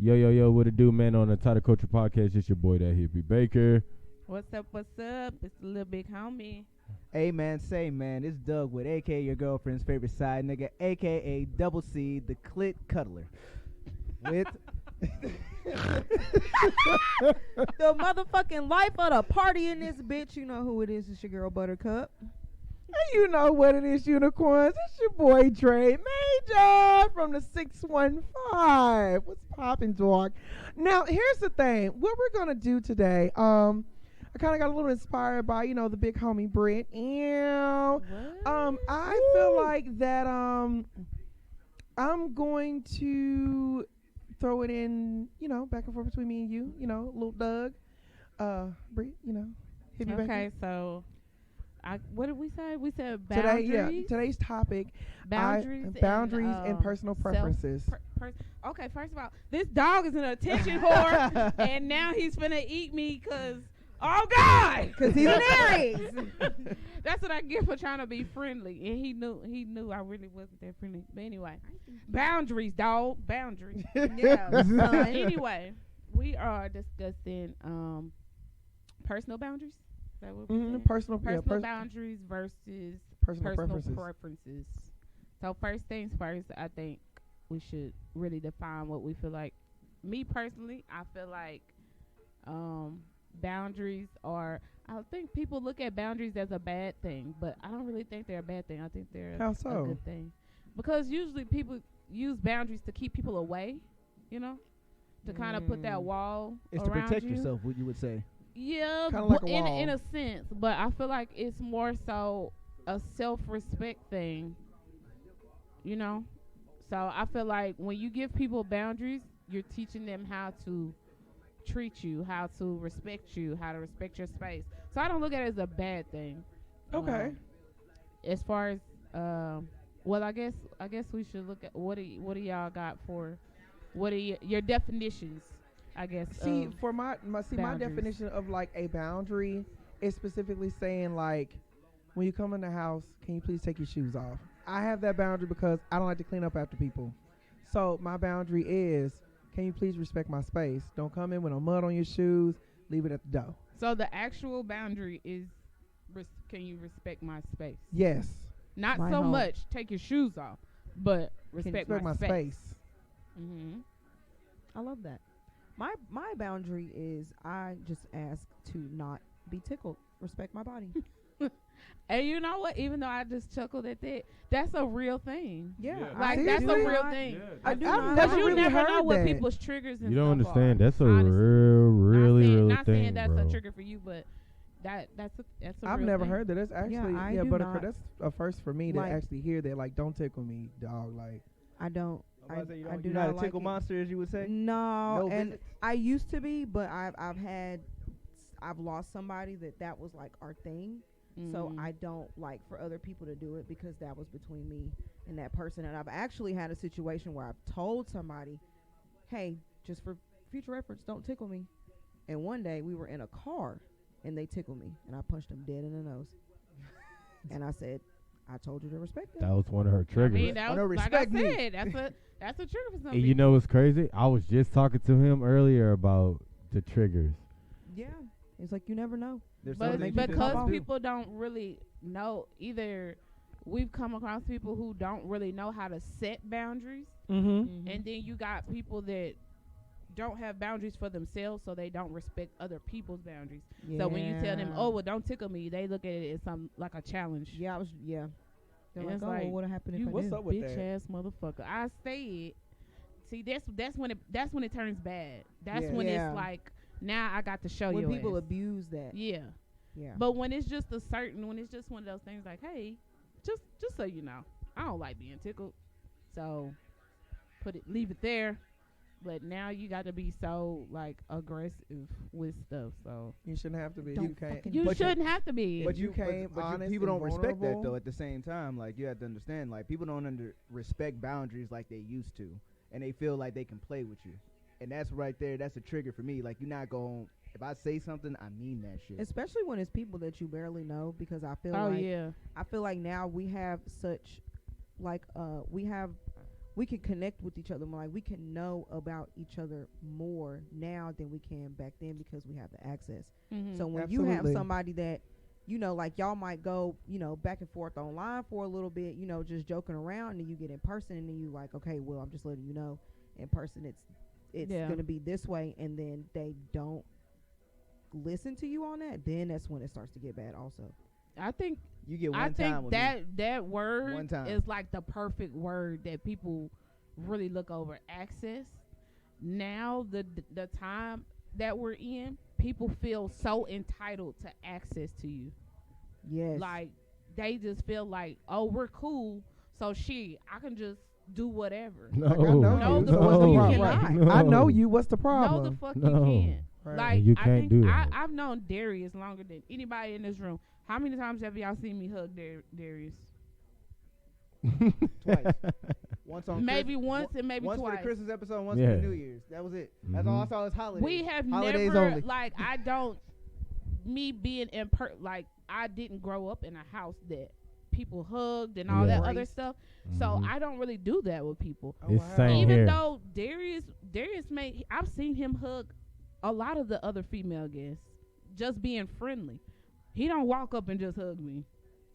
Yo, what it do, man? On the Title Culture Podcast, it's your boy, ThatHippieBaker. What's up? It's the little big homie. Hey, man, it's DugWud, a.k.a. your girlfriend's favorite side nigga, a.k.a. Double C, the clit cuddler. With... the motherfucking life of the party in this bitch. You know who it is. It's your girl, Buttercup. You know what it is, unicorns. It's your boy, Dre Major from the 615. What's poppin', dog? Now, here's the thing. What we're going to do today, I kind of got a little inspired by, the big homie Britt. And I feel like that I'm going to throw it in, back and forth between me and you, little Doug. Britt, hit me back. Okay, so... what did we say? We said boundaries. Today's topic: boundaries and personal preferences. Okay, first of all, this dog is an attention whore, and now he's finna eat me because because he's an Aries. That's what I get for trying to be friendly, and he knew I really wasn't that friendly. But anyway, boundaries, dog, boundaries. Yeah. Anyway, we are discussing personal boundaries. Personal boundaries versus personal preferences. So first things first, I think we should really define what we feel like. Me personally, I feel like boundaries are. I think people look at boundaries as a bad thing, but I don't really think they're a bad thing. I think they're a good thing, because usually people use boundaries to keep people away. To kind of put that wall. It's around to protect you. yourself. What you would say. Yeah, like in a sense, but I feel like it's more so a self-respect thing, So I feel like when you give people boundaries, you're teaching them how to treat you, how to respect you, how to respect your space. So I don't look at it as a bad thing. Okay. As far as well, I guess we should look at what do y'all got for what are your definitions? I guess. For my definition of like a boundary is specifically saying like, when you come in the house, can you please take your shoes off? I have that boundary because I don't like to clean up after people. So my boundary is, can you please respect my space? Don't come in with no mud on your shoes. Leave it at the door. So the actual boundary is, can you respect my space? Yes. Not my so home. Much take your shoes off, but respect my space. Mm-hmm. I love that. My boundary is I just ask to not be tickled. Respect my body. And you know what? Even though I just chuckled at that, that's a real thing. Yeah. Like that's a real thing. Yeah, I do. Because you never know what people's triggers and you don't stuff understand. are, That's a really thing. Not saying that's a trigger for you, but that's a I've real never thing. heard that. That's actually but that's a first for me like, to actually hear that. Like, don't tickle me, dog. Like, I don't. I do not a like tickle monster, as you would say. No, and I used to be, but I've lost somebody that was like our thing. So I don't like for other people to do it because that was between me and that person. And I've actually had a situation where I've told somebody, hey, just for future reference, don't tickle me. And one day we were in a car and they tickled me and I punched them dead in the nose. And I said, I told you to respect them. That was one of her triggers. I mean, that was, like I said, that's a trigger for some And people. you know what's crazy? I was just talking to him earlier about the triggers. Yeah. It's like you never know. But because people don't really know either, we've come across people who don't really know how to set boundaries. Mm-hmm. And then you got people that don't have boundaries for themselves, so they don't respect other people's boundaries. Yeah. So when you tell them, "Oh, well, don't tickle me," they look at it as like a challenge. Yeah, They're like, "Oh, like, what happened if I what's did?" Up with bitch that? Ass motherfucker. I said, see, that's when it turns bad. That's when it's like, now I got to show you. When people abuse that. Yeah. But when it's just when it's just one of those things like, hey, just so you know, I don't like being tickled, so leave it there. But now you got to be so like aggressive with stuff. So you shouldn't have to be. You shouldn't have to be. But people don't respect that though. At the same time, like you have to understand, like people don't respect boundaries like they used to, and they feel like they can play with you, and that's right there. That's a trigger for me. Like you're not going. If I say something, I mean that shit. Especially when it's people that you barely know, because I feel I feel like now we have such like we have we can connect with each other more. Like we can know about each other more now than we can back then because we have the access. Mm-hmm. So when you have somebody that, you know, like y'all might go, you know, back and forth online for a little bit, you know, just joking around, and then you get in person and then you like, okay, well, I'm just letting you know in person it's going to be this way, and then they don't listen to you on that, then that's when it starts to get bad also. You get I one think time with that word one time is like the perfect word that people really look over. Access. Now the time that we're in, people feel so entitled to access to you. Yes. Like they just feel like, oh, we're cool, so I can just do whatever. No, like, I know No, you. the So what's fuck you problem? cannot. No. I know you. What's the No, problem? the fuck No. you can't. Right. Like You I can't think do that. I've known Darius longer than anybody in this room. How many times have y'all seen me hug Darius? twice. Once on Maybe Christmas, once and maybe once twice. for the Christmas episode, once Yeah. for the New Year's. That was it. That's all I saw is holidays. We have Holidays never only. like me being like I didn't grow up in a house that people hugged and all Yeah. that other stuff. So Mhm. I don't really do that with people. Oh, It's wow. same Even here. though Darius I've seen him hug a lot of the other female guests just being friendly. He don't walk up and just hug me.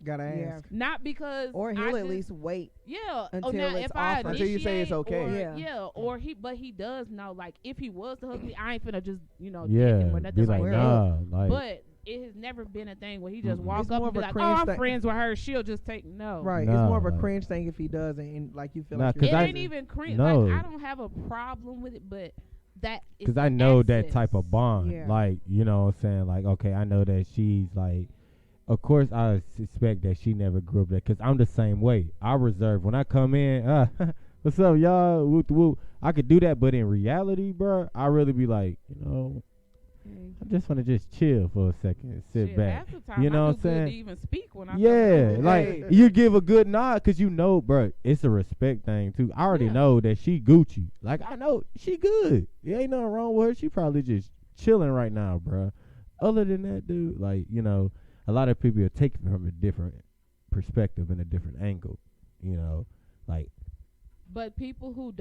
Gotta ask. Yeah. Not because Or he'll I at just- least wait. Yeah. Until now it's if I offered. Until you say it's initiate okay. Or, Yeah. Or he does know, like, if he was to hug me, I ain't finna just, get Yeah, him or be nothing like, like that. nah, like, But it has never been a thing where he just Mm-mm. walk It's up more and be of a like, cringe oh, I'm thing. friends with her. She'll just take no. Right. Nah, It's more of a like- cringe thing if he does, and like you feel Nah, like 'cause It I- ain't even cringe. No. Like, I don't have a problem with it, but that is because I know that access. type of bond. Yeah. Like, you know what I'm saying? Like, okay, I know that she's like, of course, I suspect that she never grew up there because I'm the same way. I reserve. When I come in, what's up, y'all? Whoop, whoop. I could do that, but in reality, bro, I really be like, I just want to just chill for a second and sit Shit, back. half the time You know I what do I'm good saying? to even speak when I Yeah, come like Hey. you give a good nod because you know, bro, it's a respect thing too. I already Yeah. know that she Gucci. Like I know she good. There ain't nothing wrong with her. She probably just chilling right now, bro. Other than that, dude, like a lot of people are taking it from a different perspective and a different angle. Like But people who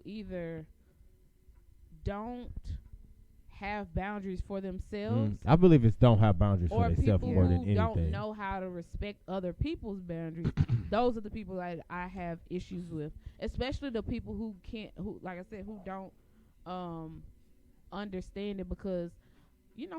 either don't have boundaries for themselves, I believe it's don't have boundaries for or themselves people more than who anything. don't know how to respect other people's boundaries, those are the people that I have issues with. Especially the people who like I said, who don't understand it because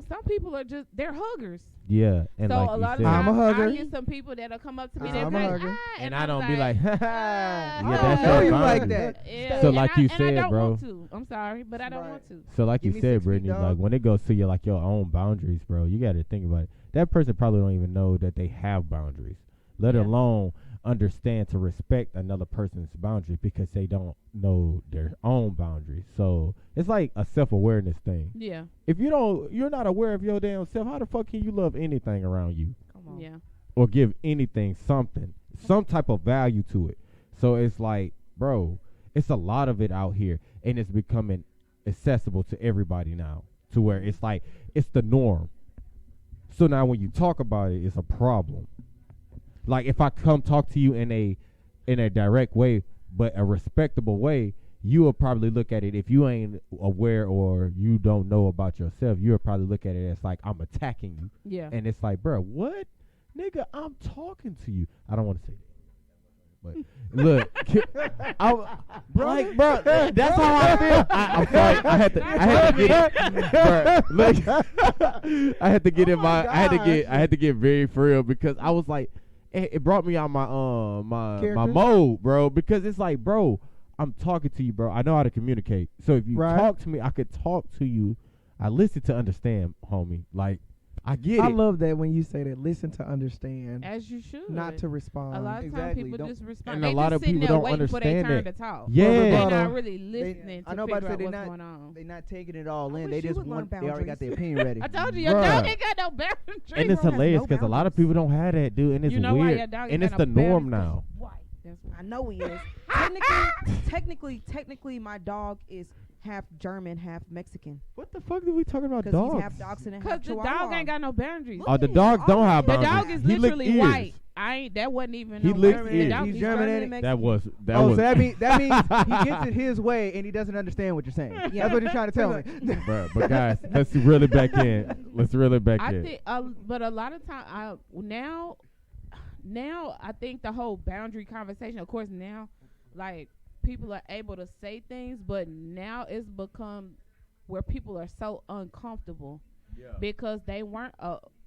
some people are just they're huggers. Yeah, and So like a you lot said, of I'm times a hugger. I get some people that'll come up to me I'm and a they're like, hugger. and I I don't was be like, like, yeah, I that's don't know your you boundary. like that. yeah, So and like I, you and I said, don't bro. want to. I'm sorry, but I don't Right. want to. So like Give you me said, 6 feet, Brittany, dog. like when it goes to your own boundaries, bro, you got to think about it. That person probably don't even know that they have boundaries, let Yeah. alone understand to respect another person's boundaries because they don't know their own boundaries. So it's like a self-awareness thing. Yeah, If you're not aware of your damn self, how the fuck can you love anything around you Come on. yeah. or give anything some type of value to it? So it's like, bro, it's a lot of it out here, and it's becoming accessible to everybody now, to where it's like it's the norm. So now when you talk about it, it's a problem. Like if I come talk to you in a direct way, but a respectable way, you will probably look at it, if you ain't aware or you don't know about yourself, you'll probably look at it as like I'm attacking you. Yeah. And it's like, bro, what? Nigga, I'm talking to you. I don't want to say that. But look, bro, that's how I feel. I'm sorry. I had to get it. Bro, look, I had to get I had to get very for real because I was like, it brought me out my Character? mode, bro, because it's like, bro, I'm talking to you, bro. I know how to communicate. So if you Right. talk to me, I could talk to you. I listen to understand, homie. Like, I get I it. love that when you say that. Listen to understand, As you should. not to respond. A lot of Exactly. times people Don't- just respond. And They a lot just of sitting people there don't waiting for their understand turn it. to talk. Yeah. They're Rebuttal. not really listening I to know figure about to say out they what's not going on. they not taking it all I in. wish They you just would learn want. They already got their boundaries. opinion ready. I told you your Bruh. dog ain't got no boundaries. And it's Girl has hilarious no because a lot of boundaries. people don't have that, dude, and it's You know why your weird. dog ain't And it's got the no norm boundaries? now. Why? That's why. I know he is. Technically, my dog is half German, half Mexican. What the fuck are we talking about Because dogs? he's half dachshund and half Because the Chihuahua. dog ain't got no boundaries. Oh, the dogs don't have The boundaries. dog is He lick literally ears. white. That wasn't even. He no licked Mexican. it. That was He's East German, German. ain't he? That was So that means he gets it his way and he doesn't understand what you're saying. Yeah. That's what you're trying to tell me. Bruh, but guys, let's reel it back in. Let's reel it back I in. think, but a lot of time, now I think the whole boundary conversation. Of course, now, like people are able to say things, but now it's become where people are so uncomfortable because they weren't.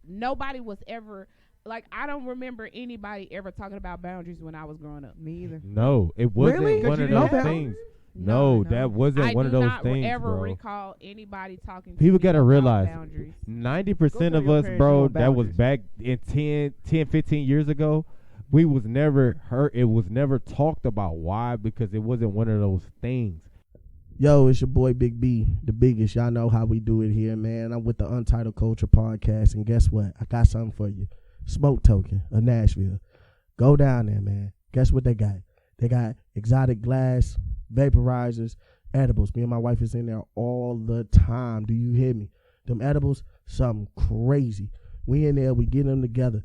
Nobody was ever. Like, I don't remember anybody ever talking about boundaries when I was growing up. Me either. No, it wasn't Really? one of You those didn't have things. No, that wasn't one of those things, I do not ever bro. recall anybody talking to People me gotta about realize, boundaries. 90% Go of tell your us, parents bro, you want that was boundaries. back in 10, 15 years ago, we was never hurt. It was never talked about. Why? Because it wasn't one of those things. Yo, it's your boy Big B, the biggest. Y'all know how we do it here, man. I'm with the Untitled Culture Podcast, and guess what? I got something for you. Smoke Token of Nashville. Go down there, man. Guess what they got? They got exotic glass, vaporizers, edibles. Me and my wife is in there all the time. Do you hear me? Them edibles, something crazy. We in there, we get them together.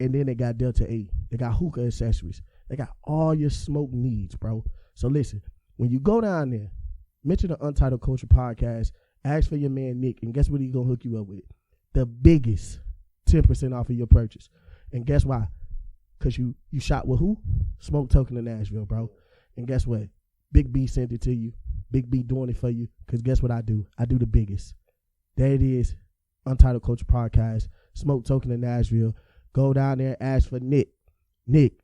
And then they got Delta 8. They got hookah accessories. They got all your smoke needs, bro. So listen, when you go down there, mention the Untitled Culture Podcast, ask for your man Nick, and guess what he's going to hook you up with? The biggest 10% off of your purchase. And guess why? Because you shot with who? Smoke Token of Nashville, bro. And guess what? Big B sent it to you. Big B doing it for you. Because guess what I do? I do the biggest. There it is. Untitled Culture Podcast. Smoke Token of Nashville. Go down there, ask for Nick. Nick.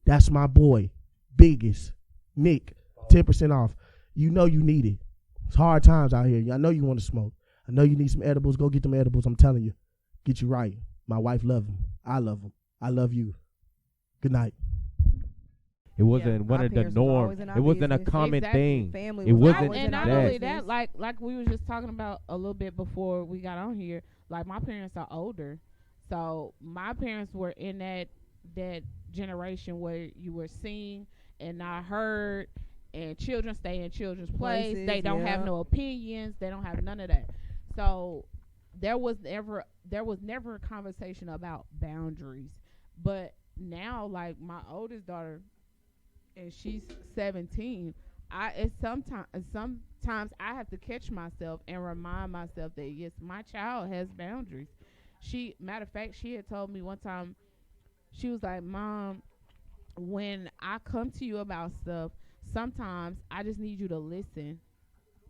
That's my boy. Biggest. Nick. 10% off. You know you need it. It's hard times out here. I know you want to smoke. I know you need some edibles. Go get them edibles. I'm telling you. Get you right. My wife love them. I love them. I love you. Good night. It wasn't one Our of the parents was always norms. in our It wasn't a business. common Exactly. thing. Family It was wasn't always And in not our that. only business. that, like we were just talking about a little bit before we got on here. Like, my parents are older, so my parents were in that generation where you were seen and not heard, and children stay in children's place. Places, They don't have yeah. no opinions. They don't have none of that. So there was never a conversation about boundaries. But now, like, my oldest daughter, and she's 17. Sometimes I have to catch myself and remind myself that yes, my child has boundaries. Matter of fact, she had told me one time, she was like, "Mom, when I come to you about stuff, sometimes I just need you to listen.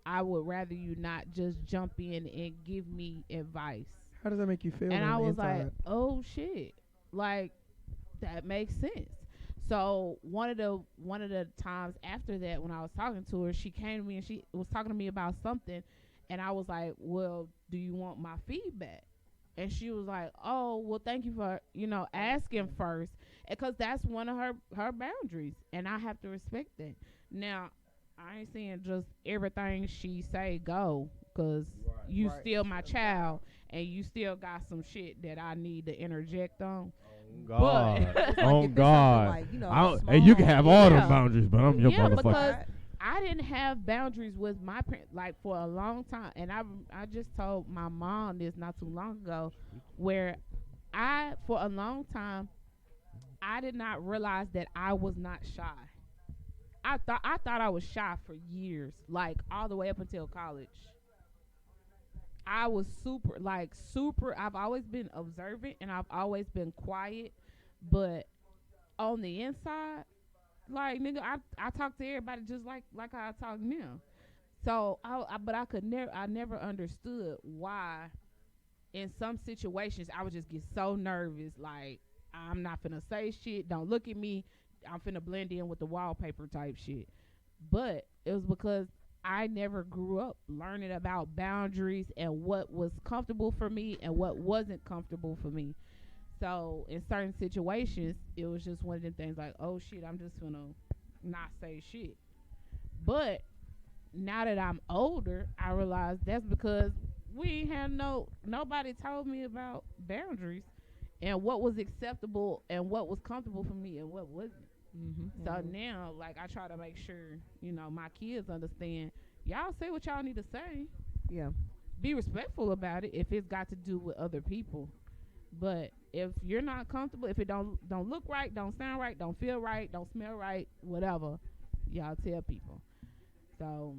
I would rather you not just jump in and give me advice." How does that make you feel? And on I the was like, inside? "Oh shit, like that makes sense." So one of the times after that, when I was talking to her, she came to me and she was talking to me about something, and I was like, "Well, do you want my feedback?" And she was like, "Oh, well, thank you for asking first, because that's one of her boundaries, and I have to respect that." Now, I ain't saying just everything she say go, because you still my child, and you still got some shit that I need to interject on. God. But- It's like Oh if it's God. something like, you know, I don't- and you can small, have all Yeah. them boundaries, but I'm your Yeah, motherfucker. because I didn't have boundaries with my parents, like, for a long time. And I just told my mom this not too long ago, where for a long time, I did not realize that I was not shy. I thought I was shy for years, like all the way up until college. I was super. I've always been observant and I've always been quiet, but on the inside, like, nigga, I talk to everybody just like how I talk now. So I never understood why in some situations I would just get so nervous, like, I'm not finna say shit, don't look at me, I'm finna blend in with the wallpaper type shit. But it was because I never grew up learning about boundaries and what was comfortable for me and what wasn't comfortable for me. So in certain situations, it was just one of them things like, oh shit, I'm just gonna not say shit. But now that I'm older, I realize that's because we ain't had nobody told me about boundaries and what was acceptable and what was comfortable for me and what wasn't. Mm-hmm. So now, like, I try to make sure, my kids understand, y'all say what y'all need to say. Yeah. Be respectful about it if it's got to do with other people. But if you're not comfortable, if it don't look right, don't sound right, don't feel right, don't smell right, whatever, y'all tell people. So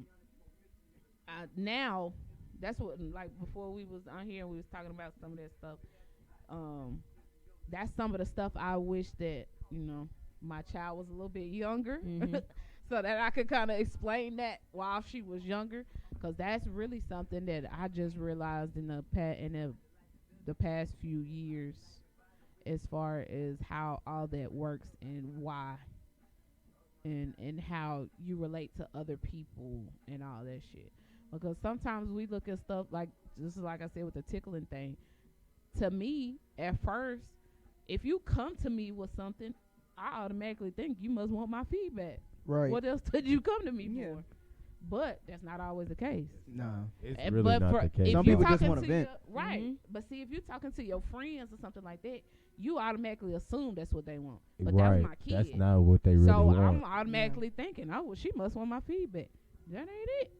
now that's what, like before we was on here and we was talking about some of that stuff. That's some of the stuff I wish that, my child was a little bit younger, so that I could kind of explain that while she was younger, because that's really something that I just realized in the past few years, as far as how all that works and why, and how you relate to other people and all that shit. Because sometimes we look at stuff like, just like I said with the tickling thing. To me, at first, if you come to me with something, I automatically think you must want my feedback. Right. What else did you come to me for? But that's not always the case. No. It's really not the case. Some people just want to vent. Right. But see, if you're talking to your friends or something like that, you automatically assume that's what they want. But that's my kid. That's not what they really want. So I'm automatically thinking, oh, well, she must want my feedback. That ain't it.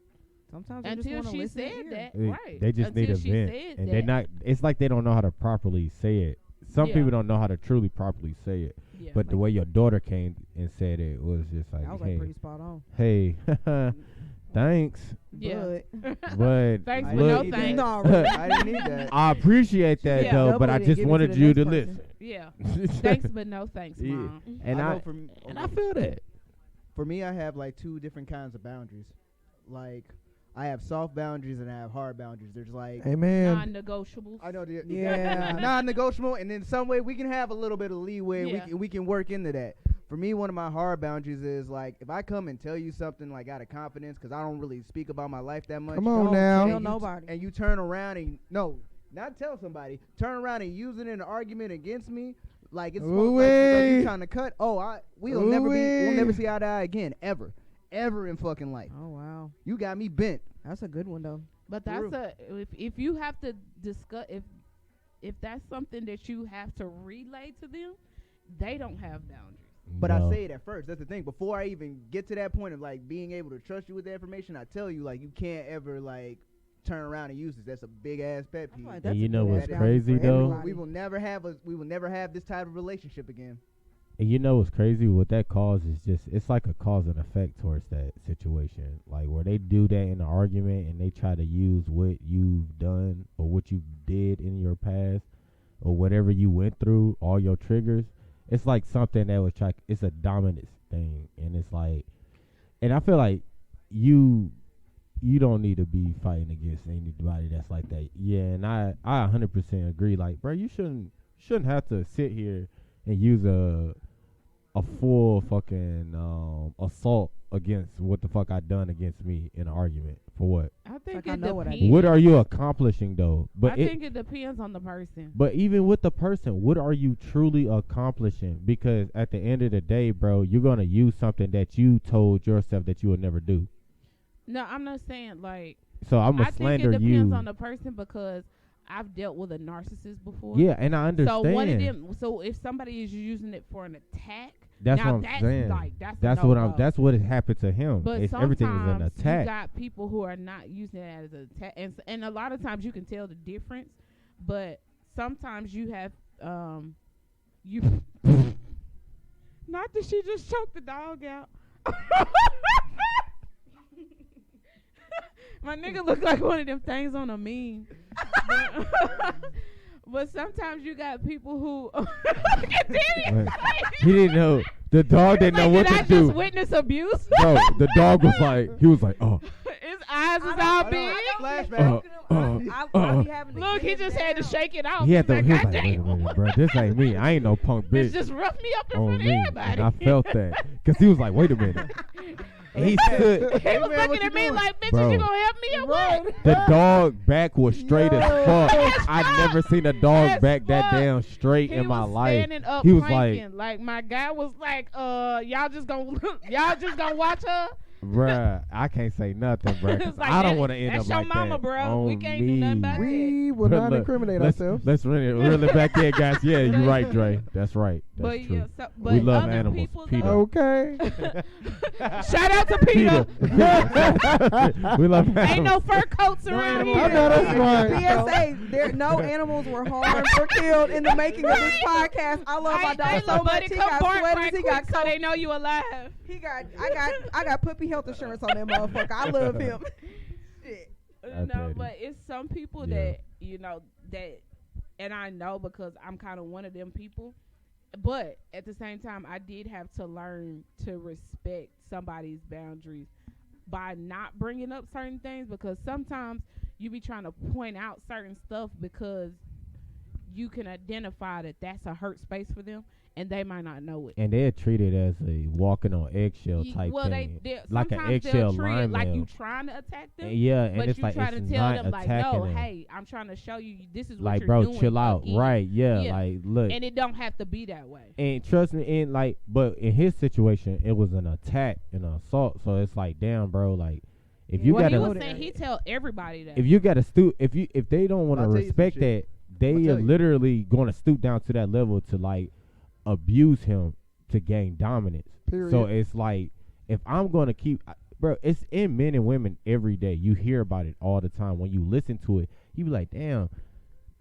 Sometimes until she said that, right? They just need a vent, and they're not. It's like they don't know how to properly say it. Some people don't know how to truly properly say it. Yeah. But the way your daughter came and said it was just like, I was like pretty spot on. Hey, thanks. Yeah, but thanks, but no thanks. I didn't need that. I appreciate that though, but I just wanted you to listen. Yeah, thanks, but no thanks, Mom. And I feel that. For me, I have like two different kinds of boundaries. Like, I have soft boundaries and I have hard boundaries. There's like non-negotiables. I know, non-negotiable, and in some way we can have a little bit of leeway. Yeah. We can work into that. For me, one of my hard boundaries is like, if I come and tell you something like out of confidence, because I don't really speak about my life that much. Come on now, tell nobody. And you turn around and not tell somebody. Turn around and use it in an argument against me. Like it's like you trying to cut. We'll never see eye to eye again, ever in fucking life. Oh wow, you got me bent. That's a good one though. But that's if you have to discuss if that's something that you have to relay to them, they don't have boundaries. But I say it at first. That's the thing. Before I even get to that point of like being able to trust you with the information, I tell you like you can't ever like turn around and use this. That's a big ass pet peeve. And you know what's crazy though? We will never have this type of relationship again. And you know what's crazy? What that causes it's like a cause and effect towards that situation. Like where they do that in an argument and they try to use what you've done or what you did in your past or whatever you went through, all your triggers. It's like something that was it's a dominance thing. And it's like, and I feel like you don't need to be fighting against anybody that's like that. Yeah, and I 100% agree. Like, bro, you shouldn't have to sit here and use a full fucking assault against what the fuck I done against me in an argument. For what? I think like it depends. What are you accomplishing though? But I think it depends on the person. But even with the person, what are you truly accomplishing? Because at the end of the day, bro, you're gonna use something that you told yourself that you would never do. No, I'm not saying like. So I'm gonna slander you. I think it depends on the person because I've dealt with a narcissist before. Yeah, and I understand. So one of them. So if somebody is using it for an attack, that's what I'm saying. Like, that's what happened to him. But everything is an attack. You got people who are not using it as an attack, and a lot of times you can tell the difference. But sometimes you have you. Not that she just choked the dog out. My nigga look like one of them things on a meme. But sometimes you got people who he didn't know. The dog didn't know what to do. Did I just witness abuse? Bro, the dog was like, he was like, oh. His eyes is all big. Look, he just had to shake it off. He was like, wait a minute, bro. This ain't me. I ain't no punk bitch. Just rough me up in front of everybody. And I felt that. Because he was like, wait a minute. And he stood. He was looking at me like, bitch, you gonna help me or what? The dog back was straight as fuck. I never seen a dog back that damn straight in my life. He was like my guy was like, y'all just gonna watch her. Bruh, I can't say nothing, bruh. 'Cause It's like, I don't that- want to end that's up your like mama, that. bro. We On can't do nothing me. about We will But not look, incriminate let's, ourselves. let's reel it back in, guys. Yeah, you're right, Dre. That's right. That's But true. yeah, but We love other animals. people, Peter. though- Okay. Shout out to Peter. We love animals. Ain't no fur coats No around animals. here. I know that's right. PSA, no animals were harmed or killed in the making of this podcast. I love my dog Ain't so much. nobody He come got bark sweaters. right He quick got so coats. they know you alive. I got puppy health insurance on that motherfucker. I love him. Shit. petty. But it's some people Yeah. that that, and I know because I'm kind of one of them people. But at the same time, I did have to learn to respect somebody's boundaries by not bringing up certain things, because sometimes you be trying to point out certain stuff because you can identify that that's a hurt space for them, and they might not know it. And they're treated as a walking on eggshell type well, thing. they like an sometimes eggshell they'll treat it like lineman. you trying to attack them. Yeah, and but it's you like try it's to tell not them like, attacking no, them. hey, I'm trying to show you this is what Like, you're bro, doing. chill out. again. Right, yeah, Yeah. like, look. And it don't have to be that way. And trust me, and like, but in his situation, it was an attack and an assault. So it's like, damn, bro, like, if you Well, he gotta, was saying he tell everybody that. if you gotta stoop, if they don't want to I'll tell you some respect shit. that, they I'll are tell you. literally going to stoop down to that level to like abuse him to gain dominance. Period. So it's like, if I'm going to keep, bro, it's in men and women every day. You hear about it all the time. When you listen to it, you be like, damn,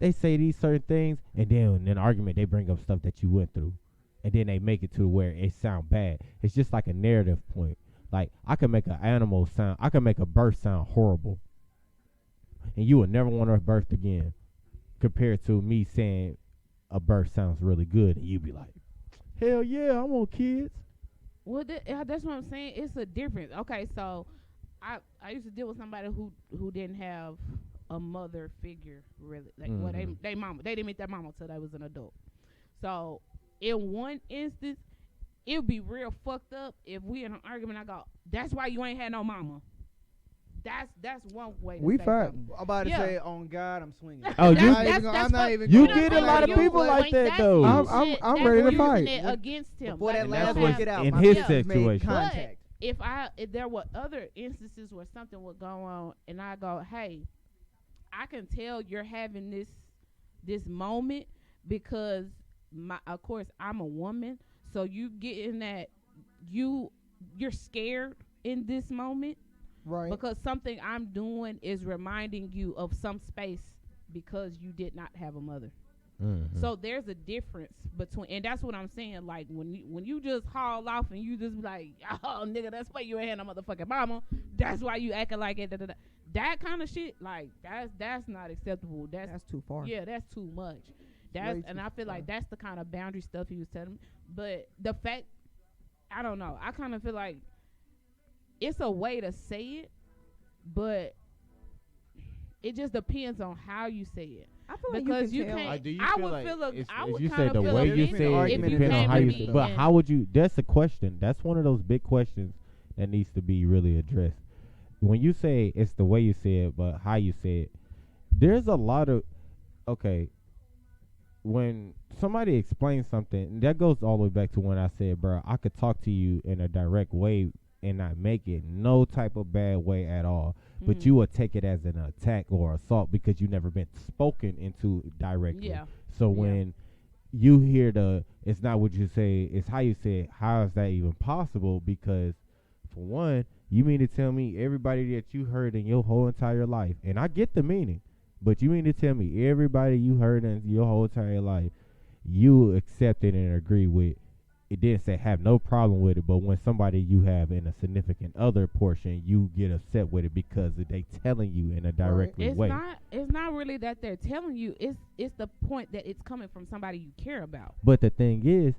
they say these certain things, and then in an argument, they bring up stuff that you went through, and then they make it to where it sound bad. It's just like a narrative point. Like, I can make an animal sound, I can make a birth sound horrible, and you would never want to birth again, compared to me saying a birth sounds really good, and you be like, hell yeah, I want kids. Well, that's what I'm saying. It's a difference. Okay, so I used to deal with somebody who didn't have a mother figure, really. Like, well, they mama, they didn't meet their mama till they was an adult. So in one instance, it would be real fucked up if we in an argument. I go, that's why you ain't had no mama. That's one way. To We say fight. something. I'm about to Yeah. say, on God, I'm swinging. Oh, you- I'm not what- even You gonna- get I'm a not lot of even people gonna- like that, though. I'm ready to using fight. it against him. Before that Like, last you one have- get out, in my his fist made situation. contact. if there were other instances where something would go on and I go, hey, I can tell you're having this moment because of course I'm a woman, so you get in that you're scared in this moment Right. because something I'm doing is reminding you of some space because you did not have a mother. Mm-hmm. So there's a difference between, and that's what I'm saying. Like when you just haul off and you just be like, oh nigga, that's why you ain't had no motherfucking mama. That's why you acting like it. Da, da, da. That kind of shit, like that's not acceptable. That's too far. Yeah, that's too much. Way And too I feel like that's the kind of boundary stuff he was telling me. But the fact, I don't know. I kind of feel like it's a way to say it, but it just depends on how you say it. I feel like Because you you can tell. can't. Do you I feel would like feel. I if would you kind say of the feel way you offended say it, argument if you depends on came how to you me say it. But and- how would you? That's a question. That's one of those big questions that needs to be really addressed. When you say it's the way you say it, but how you say it, there's a lot of okay. When somebody explains something, that goes all the way back to when I said, bro, I could talk to you in a direct way and not make it no type of bad way at all. But Mhm. you would take it as an attack or assault because you never been spoken into directly. Yeah. So Yeah. when you hear it's not what you say, it's how you say it. How is that even possible? Because for one, you mean to tell me everybody that you heard in your whole entire life, and I get the meaning, but you mean to tell me everybody you heard in your whole entire life, you accepted and agree with. It didn't say have no problem with it, but when somebody you have in a significant other portion, you get upset with it because they telling you in a directly It's way. It's not really that they're telling you. It's the point that it's coming from somebody you care about. But the thing is,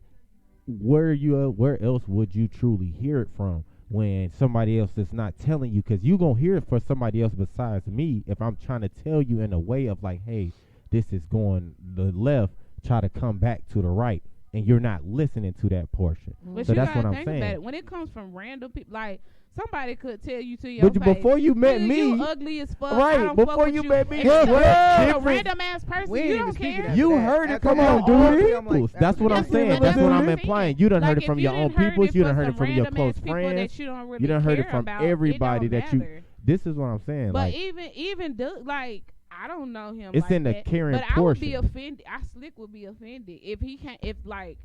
where else would you truly hear it from when somebody else is not telling you? Because you gonna hear it for somebody else besides me. If I'm trying to tell you in a way of like, hey, this is going the left, try to come back to the right, and you're not listening to that portion. But So you that's gotta what I'm think saying. about it. When it comes from random people, like somebody could tell you to your But face, before you met "Nigga, me, you ugly as fuck. right, I don't before fuck with you you met me, And yeah, you're what a difference? random ass person. We ain't You even don't speaking care. after You that. heard it After from that, your all own three, I'm like, peoples. That's what I'm That's saying. what That's what I'm saying. implying. You done Like, heard it if from you your didn't own heard peoples. it You done from heard it some from your random close ass people friends. that you don't really You done heard it care from about, everybody it don't that you. matter. This is what I'm saying. But Like, even like I don't know him. it's like in the that, caring but I would be portion. offended. I slick would be offended if he can't. If like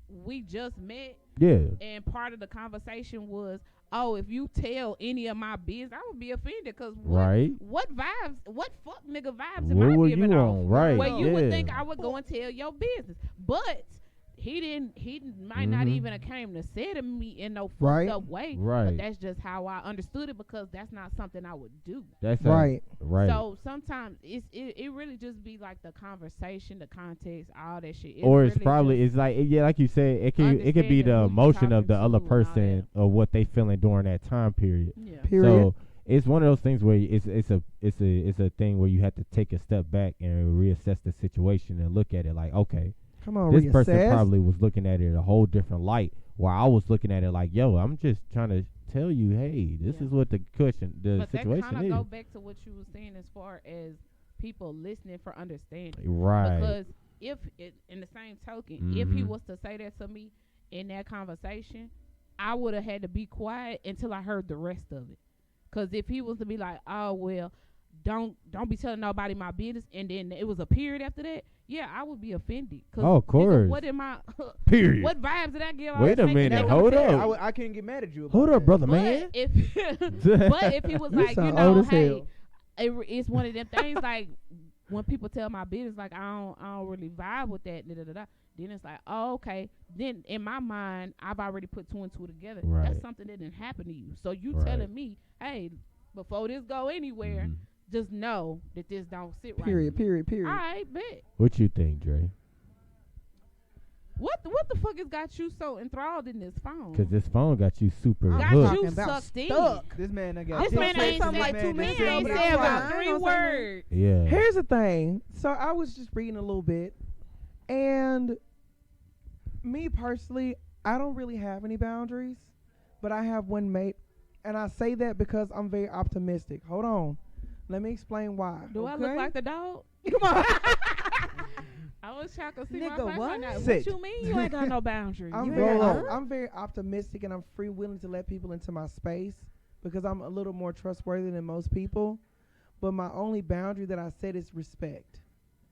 we just met yeah, and part of the conversation was, oh, if you tell any of my business, I would be offended because right. what vibes, what fuck nigga vibes am What I were giving you off? on? Right. Where you yeah. would think I would go and tell your business, but he might not Mhm. even have came to say to me in no fucked Right. up way. Right. But that's just how I understood it because that's not something I would do. That's Right. Right. So sometimes it really just be like the conversation, the context, all that shit. Or it's really probably just it's like yeah, like you said, it can be understanding the who you emotion of talking the to other and all person of what they feeling during that time period. yeah. Period. So it's one of those things where it's a thing where you have to take a step back and reassess the situation and look at it like, okay, Come on, this reassess. person probably was looking at it a whole different light, while I was looking at it like, yo, I'm just trying to tell you, hey, this Yeah. is what the But that situation kind of is. go back to what you were saying as far as people listening for understanding. Right. Because if it, in the same token, if he Mhm. was to say that to me in that conversation, I would have had to be quiet until I heard the rest of it. Because if he was to be like, oh well, don't be telling nobody my business, and then it was a period after that, yeah, I would be offended. 'Cause, Oh, of nigga, course. what am I? Period. What vibes did I give? Wait a minute, hold up. I can't get mad at you. About Hold up, that. brother, But man. if but if he was You like, you sound know, old as hey, hell. it's one of them things like when people tell my business, like I don't really vibe with that. Da, da, da, da. Then it's like, oh, okay. Then in my mind, I've already put two and two together. Right. That's something that didn't happen to you. So you Right. telling me, hey, before this go anywhere, Mhm. just know that this don't sit right. Period. with me. Period. All right, bet. What you think, Dre? What the fuck has got you so enthralled in this phone? Because this phone got you super got hooked. you Talking about sucked in. stuck. This man done got This two man cents. ain't something said like 2 minutes He ago, ain't but said I'm about like, 3 I ain't gonna say nothing. words. Yeah. Here's the thing. So I was just reading a little bit, and me personally, I don't really have any boundaries, but I have one mate, and I say that because I'm very optimistic. Hold on, let me explain why. Do I look Okay. like the dog? Come on. I was trying to see Nigga, my face what? right now. What Sit. you mean you ain't got no boundaries? I'm You very, ain't I'm, got- I'm very optimistic, and I'm free willing to let people into my space because I'm a little more trustworthy than most people. But my only boundary that I set is respect,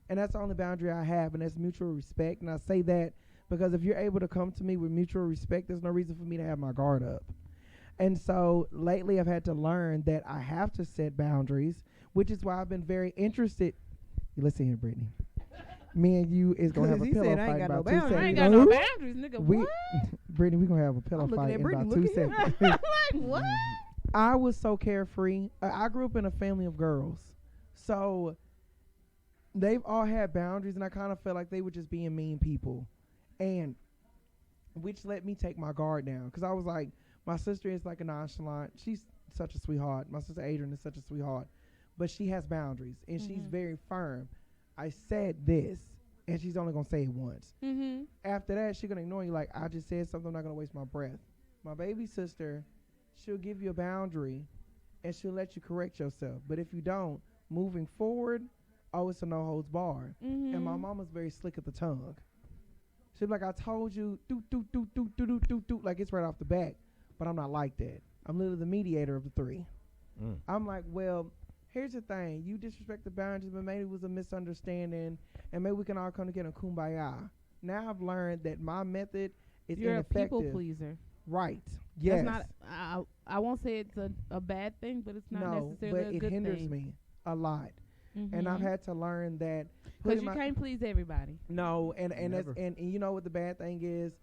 and that's the only boundary I have, and that's mutual respect. And I say that because if you're able to come to me with mutual respect, there's no reason for me to have my guard up. And so lately, I've had to learn that I have to set boundaries, which is why I've been very interested. Listen here, Brittany. Me and you is gonna have a He pillow said, I fight ain't got in no about 2 boundaries. seconds. I ain't got no boundaries, nigga. We, What? Brittany, we're gonna have a pillow I'm looking fight at in Brittany, about 2 look at him. seconds. Like what? I was so carefree. I grew up in a family of girls, so they've all had boundaries, and I kind of felt like they were just being mean people, and which let me take my guard down because I was like, my sister is like a nonchalant. She's such a sweetheart. My sister Adrian is such a sweetheart, but she has boundaries and she's Mhm. very firm. I said this, and she's only gonna say it once. Mm-hmm. After that, she's gonna ignore you. Like, I just said something, I'm not gonna waste my breath. My baby sister, she'll give you a boundary and she'll let you correct yourself. But if you don't, moving forward, oh, it's a no holds barred. Mm-hmm. And my mama's very slick at the tongue. She'll be like, I told you, do, like it's right off the bat. But I'm not like that. I'm literally the mediator of the three. Mm. I'm like, well, here's the thing. You disrespect the boundaries, but maybe it was a misunderstanding, and maybe we can all come together and kumbaya. Now I've learned that my method is You're a ineffective. people pleaser. Right. Yes. That's not. I won't say it's a bad thing, but it's not no, necessarily but a it good hinders thing. me a lot. Mm-hmm. And I've had to learn that because putting you my- can't please everybody. No, and that's, Never. and you know what the bad thing is?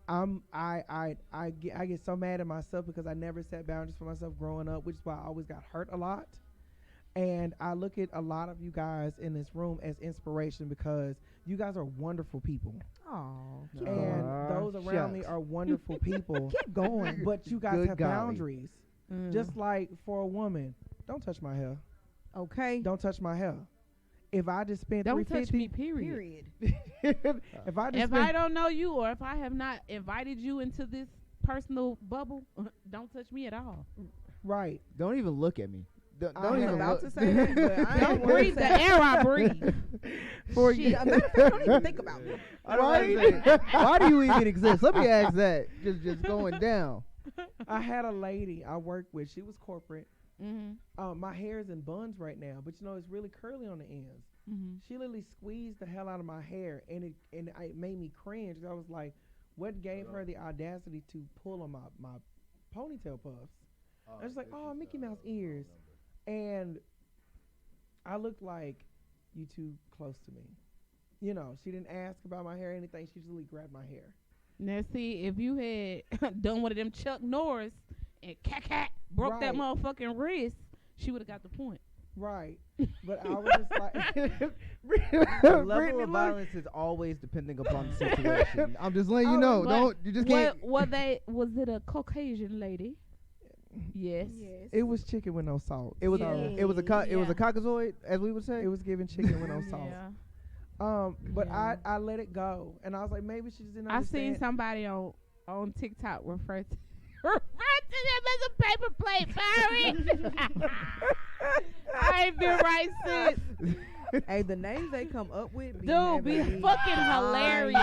I get so mad at myself because I never set boundaries for myself growing up, which is why I always got hurt a lot. And I look at a lot of you guys in this room as inspiration because you guys are wonderful people. Oh, And those around me shucks. are wonderful people. keep going. But you guys Good have golly. boundaries. Mm. Just like for a woman, don't touch my hair. Okay. Don't touch my hair. If I just spent Don't touch me. $350, Period. Period. if I just If spent I don't know you, or if I have not invited you into this personal bubble, don't touch me at all. Right. Don't even look at me. Don't I was even about look. to say that, but I Don't ain't wanna breathe say the air I breathe. For Shit. you. Matter of fact, don't even think about me. I don't know how to say, why do you even exist? Let me ask that. Just going down. I had a lady I worked with. She was corporate. Mm-hmm. My hair is in buns right now, but it's really curly on the ends. Mm-hmm. She literally squeezed the hell out of my hair, and it made me cringe. I was like, what gave her the audacity to pull on my ponytail puffs? I was like, oh, Mickey Mouse ears. And I looked like you too close to me. She didn't ask about my hair or anything. She just really grabbed my hair. Now, see, if you had done one of them Chuck Norris and broke that motherfucking wrist, she would have got the point. Right. But I was just like... The level of violence is always depending upon the situation. I'm just letting you know. You just can't... Was it a Caucasian lady? Yes. It was chicken with no salt. It was it was a caucasoid, as we would say. It was giving chicken with no salt. Yeah. But I let it go, and I was like, maybe she just didn't I understand. seen somebody on TikTok refer to them as a paper plate, Barry. I ain't been right since. Hey, the names they come up with Be fucking fucking hilarious.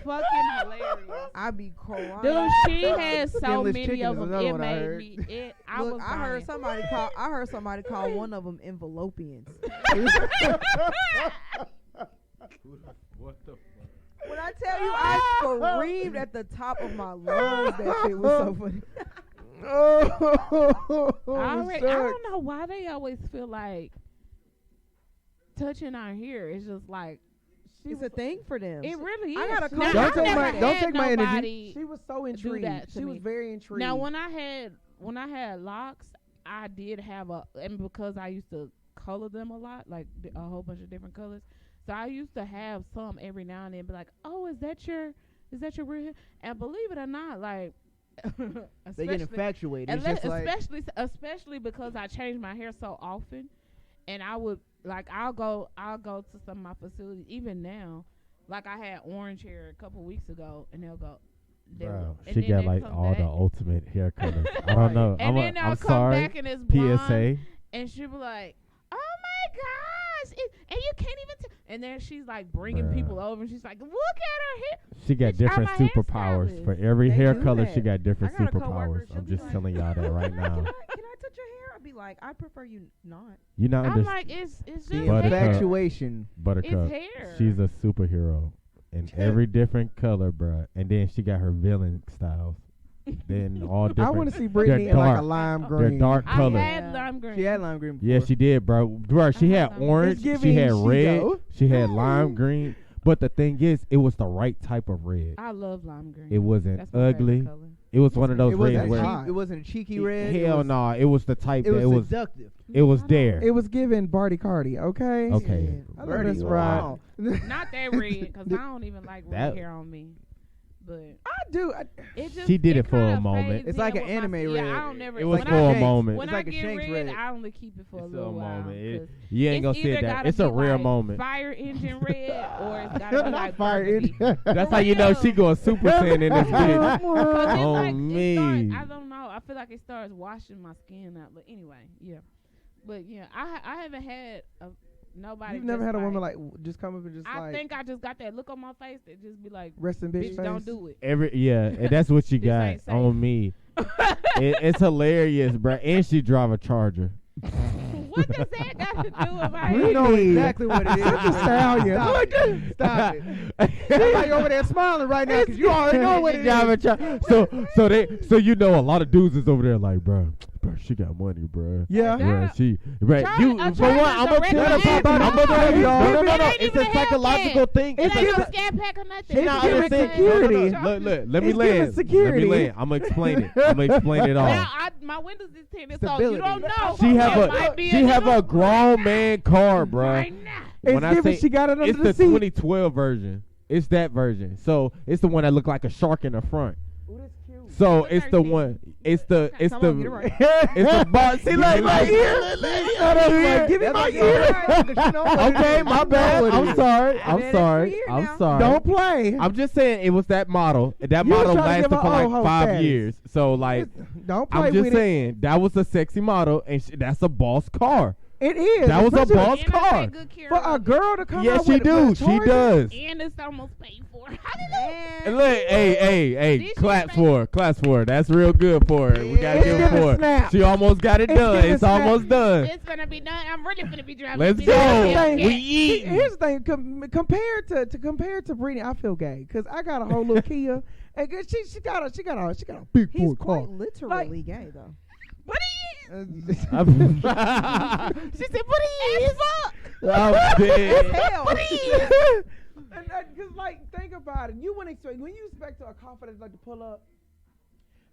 Fucking hilarious. I be crying. Dude, she has so Skinless many chicken of is them. another It one I made heard. me. Look, I heard somebody call one of them envelopians. What the fuck? When I tell you I screamed at the top of my lungs, that shit was so funny. I don't know why they always feel like touching our hair is just like It's a thing for them. it really is. I gotta Now, call- I've Don't never take my had energy. nobody She was so do intrigued. that to She was me. very intrigued. Now when I had locks, I did have and because I used to color them a lot, like a whole bunch of different colors. So I used to have some every now and then, be like, "Oh, is that your real hair?" And believe it or not, like They get infatuated. It's just like, especially because I change my hair so often, and I would I'll go to some of my facilities even now. Like I had orange hair a couple weeks ago, and they'll go. Bro, and she then got they like come all back. the ultimate hair colors. I don't know. And then they'll I'm come sorry. back and it's blonde, PSA. and she'll be like, "Oh my gosh!" And you can't even. And then she's like bringing Bruh. people over, and she's like, "Look at her hair." She got Bitch, different I'm a superpowers hairstylist. for every They hair do color. that. She got different I got a coworker, superpowers. she'll I'm be just like, telling y'all that right now. Can I touch your hair? I'd be like, I prefer you not. You not I'm understand, like, it's just the Buttercup. hair. infatuation. Buttercup. It's hair. She's a superhero in every different color, bruh. And then she got her villain styles. Then all different. I want to see Brittany They're in like a dark. lime They're green. dark I colors. had lime green. She had lime green before. Yeah, she did, bro. She I had had lime. orange. It's She giving had red. Shigo. She had lime green. But the thing is, it was the right type of red. I love lime green. It wasn't That's my favorite ugly. color. It was one of those It reds wasn't, where it wasn't a cheeky red. hell no, it was the type It that was it was. seductive. It was I don't- there. It was giving Barty Cardi, okay? Okay. I know Birdie, that's right. wow. Not that red, because I don't even like red That- hair on me. But I do. it just She did it for a kinda moment. fades It's like in an with my anime skin. red. Yeah, I don't never. It was when for I a get- moment. When It's I like a get Shanks red, red. I only keep it for a It's a little while. moment. 'cause You ain't it's gonna say either that. gotta It's a be rare like moment. Fire engine red, or it's gotta be like Fire burgundy. engine. That's how you know she going Super Saiyan in this bitch. 'Cause it's Oh, like, me. it starts, I don't know. I feel like it starts washing my skin out. But anyway, yeah. But yeah, I haven't had nobody. You've never just had a woman like just come up and just I like think I just got that look on my face that just be like, rest in bitch "Bitch, face. don't do it." And that's what she This got ain't safe. on me. It's hilarious, bro. And she drive a Charger. What does that got to do with my You hair? know exactly what it is. Such a stallion. Stop it. Stop it. Everybody over there smiling right now because you already know what it Drive a is. Charger. So you know a lot of dudes is over there like, bro, she got money, bro. Yeah. Bruh, right. Charger- You a for one, Charger's I'm a gonna regular tell you. ass I'm gonna tell you. car. No. It ain't It's even a a Hellcat. psychological thing. It It's ain't a no scat pack or nothing. She not giving understand. security. Look, let me It's giving land. security. Let me land. I'm gonna explain it. I'm gonna explain it all. Now, my windows is tinted, so you Stability. don't know. She have It might be a little grown man car, bruh. right now. It's When I given say she got it under it's the the seat. 2012 version. It's that version. So it's the one that look like a shark in the front. Ooh, that's cute. So What it's the 13? one. It's the Come on, get it right. it's the boss. See, look right here. Give me That's my like ear. Okay, my bad. I'm sorry. I've I'm had it sorry. for years I'm now. sorry. Don't play. I'm just saying it was that model. That You model trying to lasted give for her like old hoe 5 status. years. So like, Don't play I'm just with saying that was a sexy model, and that's a boss car. it. It is. That was a especially boss And I car. take good care for of a it. girl to come Yes, out she with do. a She Taurus. does. And it's almost paid for. How did And look, hey, Did she claps say- for her. Claps for her. That's real good for her. We gotta It's give it gonna for her. snap. She almost got it It's done. gonna It's snap. almost done. It's gonna be done. I'm really gonna be driving. Let's this go. bitch. Here's the We thing. eating. Here's the thing. Compared to Brittany, I feel gay because I got a whole little Kia, and she got a big He's boy car. quite literally gay though. But he is. She said, "But he is." I'm dead. Hell. And because like think about it, you wouldn't expect when you expect a confidence like to pull up,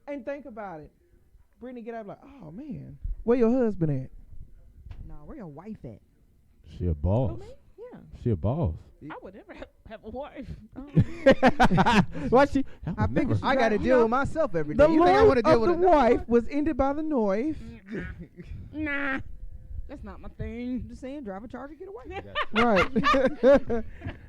and think about it. Brittany get up like, oh man, where your husband at? No, where your wife at? She a boss. Who, me? Yeah. She a boss. I would never have a wife. Why she? I figured I got to You deal know, with myself every The day. You think I want life to deal of with the another wife one? was ended by the knife. Nah, that's not my thing. I'm just saying, drive a Charger, get away. Right.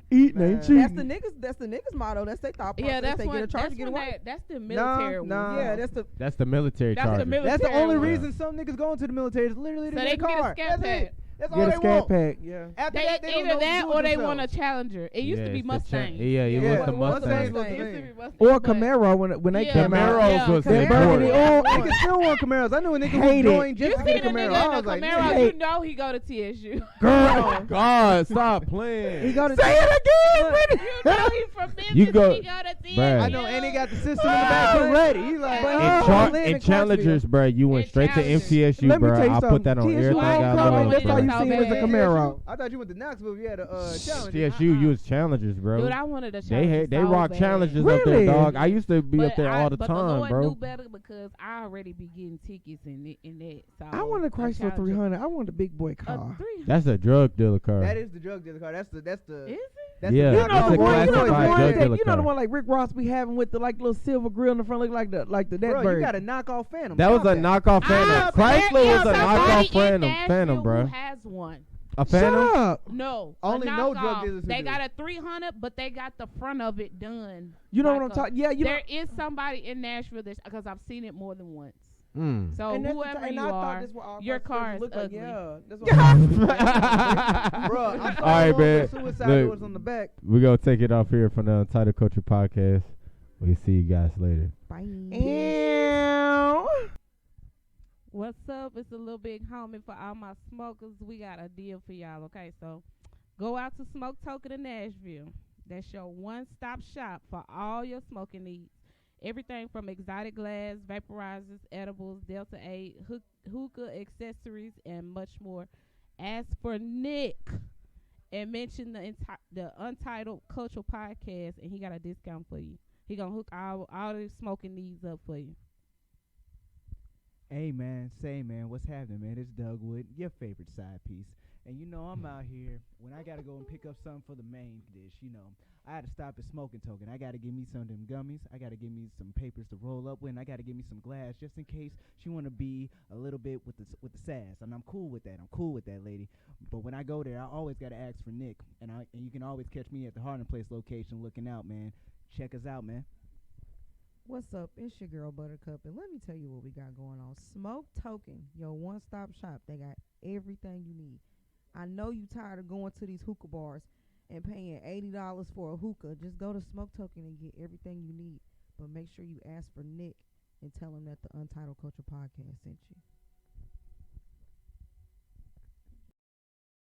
Eating ain't Man. cheating. That's the niggas motto. That's their thought process. Yeah, that's they get a what. Charger, That's get when away. that's the military one. nah. Yeah, that's the. That's the military That's the charger. military. That's the only one. reason some niggas go into the military is literally to So get they a can get a car. scat That's pack. it. That's all Get a they scat want. pack. Yeah. After They, that, they don't know either what to that do or with they want a themselves. Challenger. It used to be it's the cha- Mustang. Yeah, it Yeah. was the Mustang. Mustang. It used to be Mustang. Or but- Camaro when they Yeah, came out. Camaros Yeah, was They Camaro. burgundy Oh, oil. niggas still want Camaros. I knew a nigga who Hate it. joined You just to see get the a Camaro. nigga I in was a like, Camaro, nigga, you know he go to TSU. Girl. God, stop playing. He go to say it again. You know he from Memphis. You go- he go to TSU. Bruh. I know, and he got the system in the back ready. He's like, But- In, Oh, char- live in in Challengers, bro, you went In straight to Challengers. MTSU, Let me bro. tell you I'll put something. that on TSU everything I homecoming, love, that's all you bro. seen is a Camaro. I thought you went to Knoxville. You had a challenge. TSU, you was Challengers, bro. Dude, I wanted a They Challenger had, they so rock bad. Challengers up Really? there, dog. I used to be But up there all the but time, the Lord bro. knew better because I already be getting tickets in that. So I want a Chrysler Challenger. 300. I want a big boy A car. 300. That's a drug dealer car. That is the drug dealer car. That's the. Is it? That's Yeah, the You know that's the a one, classified drug dealer you know the car. one like Rick Ross be having with the like little silver grill in the front, look like the that Bro, bird. you got a knockoff Phantom. That was Stop a knockoff Phantom. Chrysler there was is a somebody knockoff in Phantom, Nashville bro. Who has one? A Shut Phantom? up. No, Only a no drug knockoff. dealers who They do. got a 300, but they got the front of it done. You know like what I'm a- talking? Yeah, you know. There is somebody in Nashville because I've seen it more than once. Mm. So And that's the whoever and you I thought are, this what all your Chrysler car is look like. ugly. Yeah, that's what Bro, I saw All right, the one man. with suicide Look. doors on the back. We're going to take it off here from the Untitled Culture Podcast. We'll see you guys later. Bye. Ew. What's up? It's a little big homie for all my smokers. We got a deal for y'all. Okay, so go out to Smoke Token in Nashville. That's your one-stop shop for all your smoking needs. Everything from exotic glass, vaporizers, edibles, Delta 8, hookah accessories, and much more. Ask for Nick and mention the Untitled Cultural Podcast, and he got a discount for you. He gonna hook all the smoking needs up for you. Hey man, say man, what's happening, man? It's DugWud, your favorite side piece. And you know I'm out here when I gotta go and pick up something for the main dish. You know, I had to stop at Smoking Token. I gotta give me some of them gummies. I gotta give me some papers to roll up with. And I gotta give me some glass just in case she wanna be a little bit with the sass. And I'm cool with that. I'm cool with that, lady. But when I go there, I always gotta ask for Nick. And you can always catch me at the Hardin Place location looking out, man. Check us out, man. What's up? It's your girl Buttercup, and let me tell you what we got going on. Smoke Token, your one-stop shop. They got everything you need. I know you tired of going to these hookah bars and paying $80 for a hookah. Just go to Smoke Token and get everything you need. But make sure you ask for Nick and tell him that the Untitled Culture Podcast sent you.